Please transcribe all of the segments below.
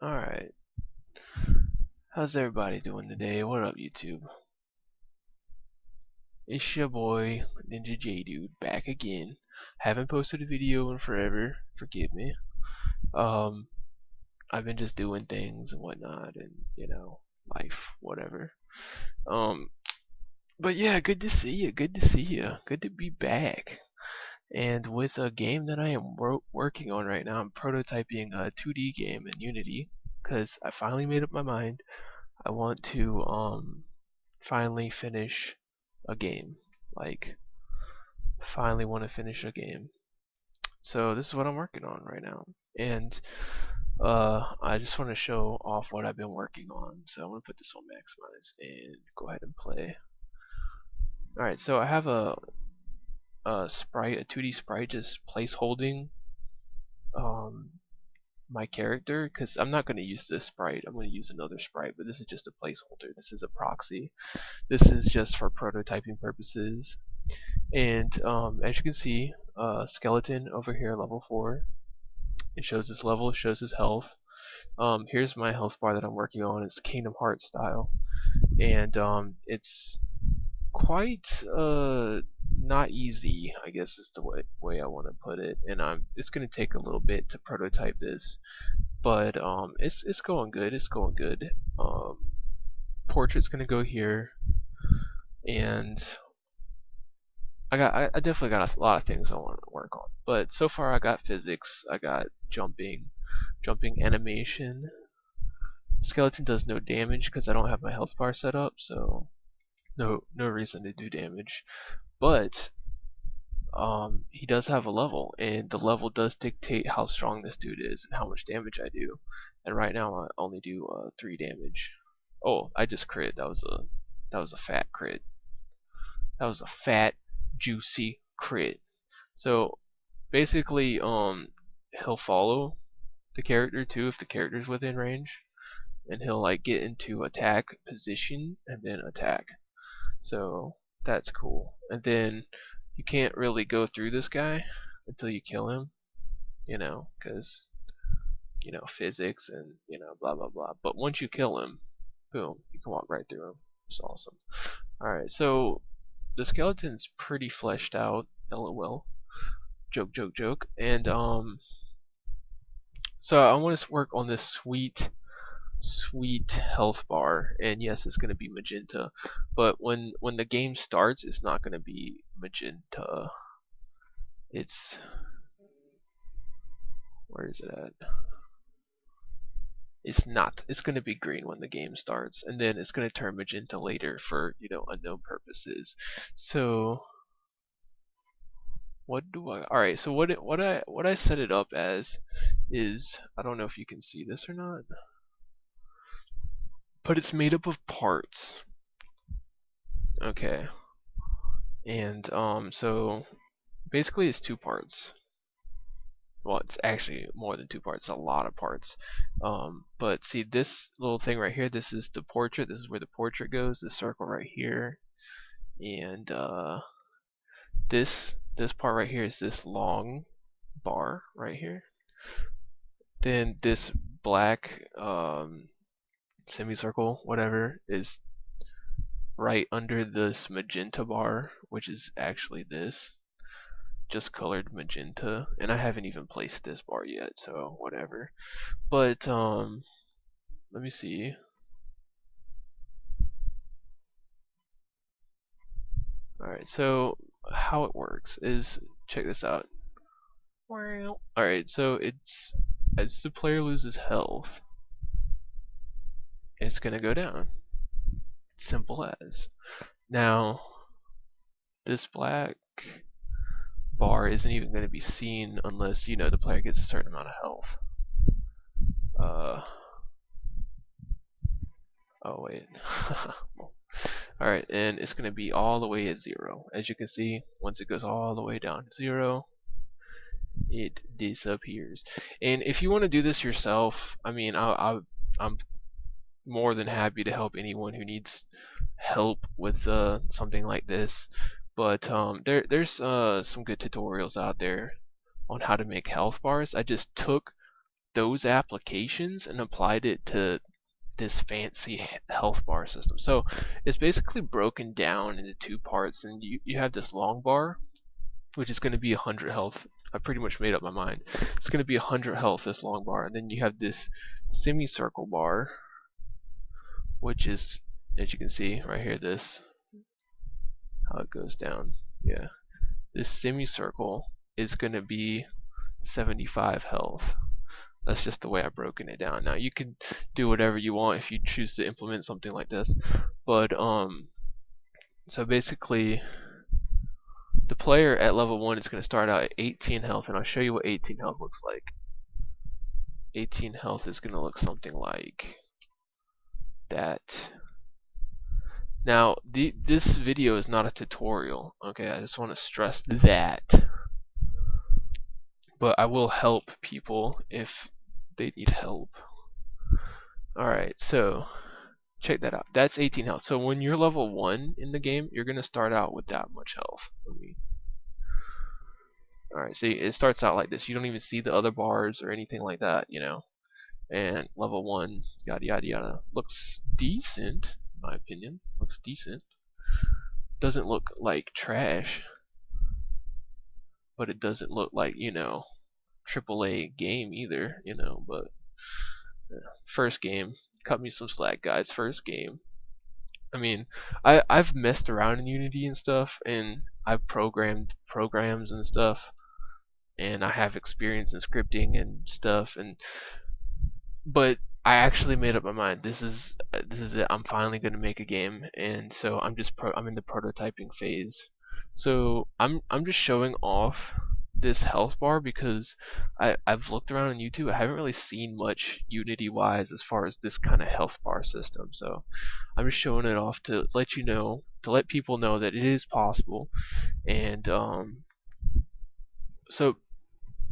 Alright, how's everybody doing today? What up, YouTube? It's your boy, Ninja J Dude, back again. Haven't posted a video in forever, forgive me. Um, I've been just doing things and whatnot, and life, whatever. Um, but yeah, good to see you, good to see you, good to be back. And with a game that I am working on right now, I'm prototyping a 2D game in Unity, because I finally made up my mind. I want to finally finish a game. Like, finally want to finish a game. So this is what I'm working on right now. And I just want to show off what I've been working on. So I'm going to put this on maximize and go ahead and play. Alright, so I have a sprite, a 2D sprite just place holding my character, because I'm not going to use this sprite, I'm going to use another sprite, but this is just a placeholder. This is a proxy. This is just for prototyping purposes. And as you can see, skeleton over here, level 4. It shows his level, it shows his health. Here's my health bar that I'm working on. It's Kingdom Hearts style, and it's quite not easy, I guess is the way I want to put it. And it's gonna take a little bit to prototype this, but it's going good. It's going good. Portrait's gonna go here, and I definitely got a lot of things I want to work on. But so far I got physics, I got jumping animation. Skeleton does no damage because I don't have my health bar set up, so no reason to do damage. But he does have a level, and the level does dictate how strong this dude is and how much damage I do. And right now I only do 3 damage. Oh, I just crit. That was a fat crit. That was a fat, juicy crit. So basically, he'll follow the character too if the character's within range, and he'll like get into attack position and then attack. So that's cool. And then you can't really go through this guy until you kill him, because physics and blah blah blah. But once you kill him, boom, you can walk right through him. It's awesome. Alright, so the skeleton's pretty fleshed out, lol. Joke, joke, joke. And so I want to work on this sweet health bar, and yes, it's going to be magenta, but when the game starts, it's not going to be magenta. It's, where is it at? It's not. It's going to be green when the game starts, and then it's going to turn magenta later for unknown purposes. So what do I? All right. So what I set it up as is, I don't know if you can see this or not, but it's made up of parts. Okay. And so basically it's 2 parts. Well, it's actually more than 2 parts, a lot of parts. But see this little thing right here, this is the portrait, this is where the portrait goes, this circle right here. And this part right here is this long bar right here. Then this black semicircle, whatever, is right under this magenta bar, which is actually this, just colored magenta. And I haven't even placed this bar yet, so whatever. But let me see. Alright, so how it works is, check this out. Alright, so it's, as the player loses health, it's gonna go down. Simple as. Now, this black bar isn't even going to be seen unless the player gets a certain amount of health. Oh wait. Alright, and it's going to be all the way at 0. As you can see, once it goes all the way down to 0, it disappears. And if you want to do this yourself, I mean, I'm more than happy to help anyone who needs help with something like this. But there's some good tutorials out there on how to make health bars. I just took those applications and applied it to this fancy health bar system. So it's basically broken down into two parts, and you have this long bar, which is going to be 100 health. I pretty much made up my mind. It's going to be 100 health, this long bar, and then you have this semicircle bar, which is, as you can see right here, this, how it goes down. Yeah, this semicircle is going to be 75 health. That's just the way I've broken it down. Now you can do whatever you want if you choose to implement something like this, but so basically the player at level 1 is going to start out at 18 health, and I'll show you what 18 health looks like. 18 health is going to look something like that. Now this video is not a tutorial, okay? I just want to stress that. But I will help people if they need help. Alright, so check that out. That's 18 health. So when you're level 1 in the game, you're going to start out with that much health. Alright, so it starts out like this. You don't even see the other bars or anything like that, you know. And level 1, yada yada yada. Looks decent, in my opinion. Looks decent. Doesn't look like trash. But it doesn't look like, you know, AAA game either, you know, but first game, cut me some slack, guys. First game. I mean, I've messed around in Unity and stuff, and I've programmed programs and stuff, and I have experience in scripting and stuff, but I actually made up my mind. This is it. I'm finally gonna make a game, and so I'm in the prototyping phase. So I'm just showing off this health bar because I've looked around on YouTube. I haven't really seen much Unity wise as far as this kind of health bar system. So I'm just showing it off to let you know, to let people know that it is possible. And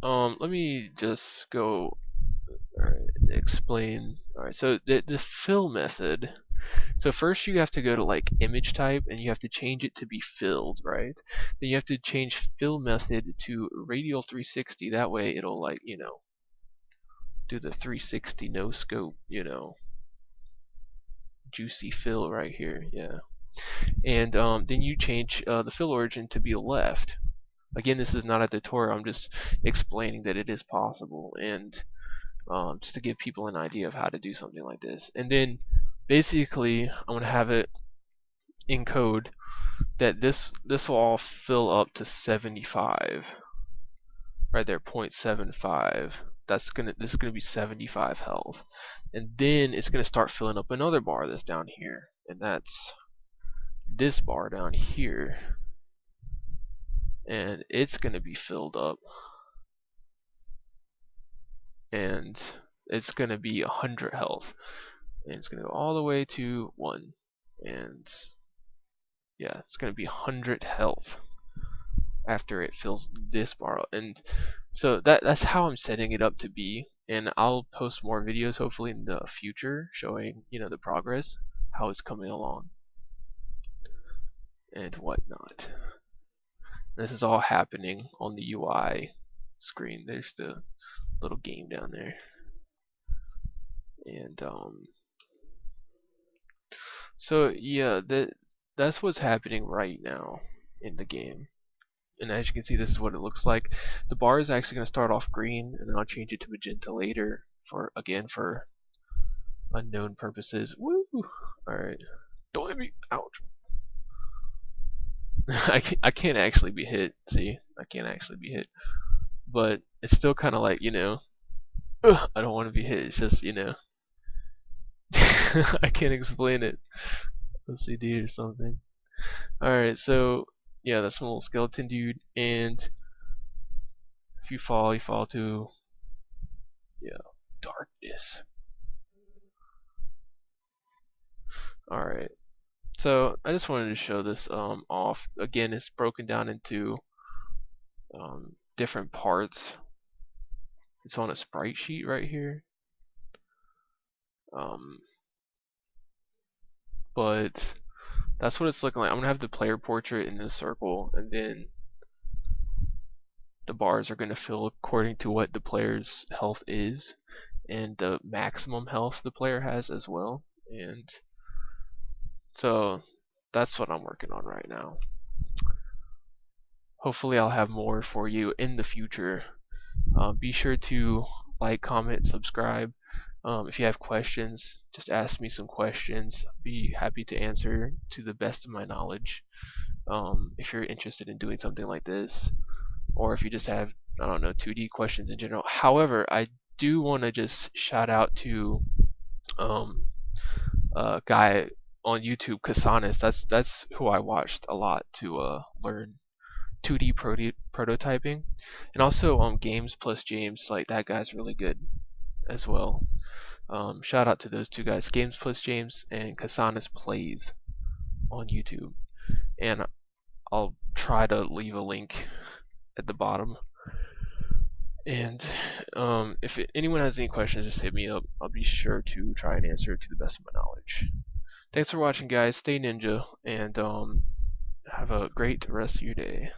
let me just go explain. Alright, so the fill method. So first you have to go to like image type and you have to change it to be filled, right? Then you have to change fill method to radial 360. That way it'll, like, you know, do the 360 no scope, you know, juicy fill right here. Yeah. And then you change the fill origin to be left. Again, this is not a tutorial. I'm just explaining that it is possible, and just to give people an idea of how to do something like this. And then basically I'm going to have it in code that this will all fill up to 75 right there, 0.75. This is gonna be 75 health, and then it's gonna start filling up another bar that's down here, and that's this bar down here, and it's gonna be filled up, and it's gonna be 100 health, and it's gonna go all the way to 1, and yeah, it's gonna be 100 health after it fills this bar up. And so that's how I'm setting it up to be, and I'll post more videos hopefully in the future showing, you know, the progress, how it's coming along and whatnot. This is all happening on the UI screen. There's the little game down there, and so yeah, that's what's happening right now in the game. And as you can see, this is what it looks like. The bar is actually going to start off green, and then I'll change it to magenta later for unknown purposes. Woo! Alright. Don't let me. Ouch. I can't actually be hit. See? I can't actually be hit. But it's still kind of like, you know, I don't want to be hit. It's just, you know. I can't explain it. OCD or something. Alright, so yeah, that's my little skeleton dude, and if you fall to, yeah, darkness. Alright, so I just wanted to show this off. Again, it's broken down into different parts. It's on a sprite sheet right here. But that's what it's looking like. I'm gonna have the player portrait in this circle, and then the bars are going to fill according to what the player's health is and the maximum health the player has as well. And so that's what I'm working on right now. Hopefully I'll have more for you in the future. Be sure to like, comment, subscribe. If you have questions, just ask me some questions. Be happy to answer to the best of my knowledge. If you're interested in doing something like this, or if you just have, I don't know, 2D questions in general. However, I do want to just shout out to a guy on YouTube, Kasanis. That's who I watched a lot to learn 2D prototyping, and also Games Plus James. Like, that guy's really good as well. Shout out to those two guys, Games Plus James and Kasanis Plays on YouTube. And I'll try to leave a link at the bottom. And if anyone has any questions, just hit me up. I'll be sure to try and answer to the best of my knowledge. Thanks for watching, guys. Stay ninja, and have a great rest of your day.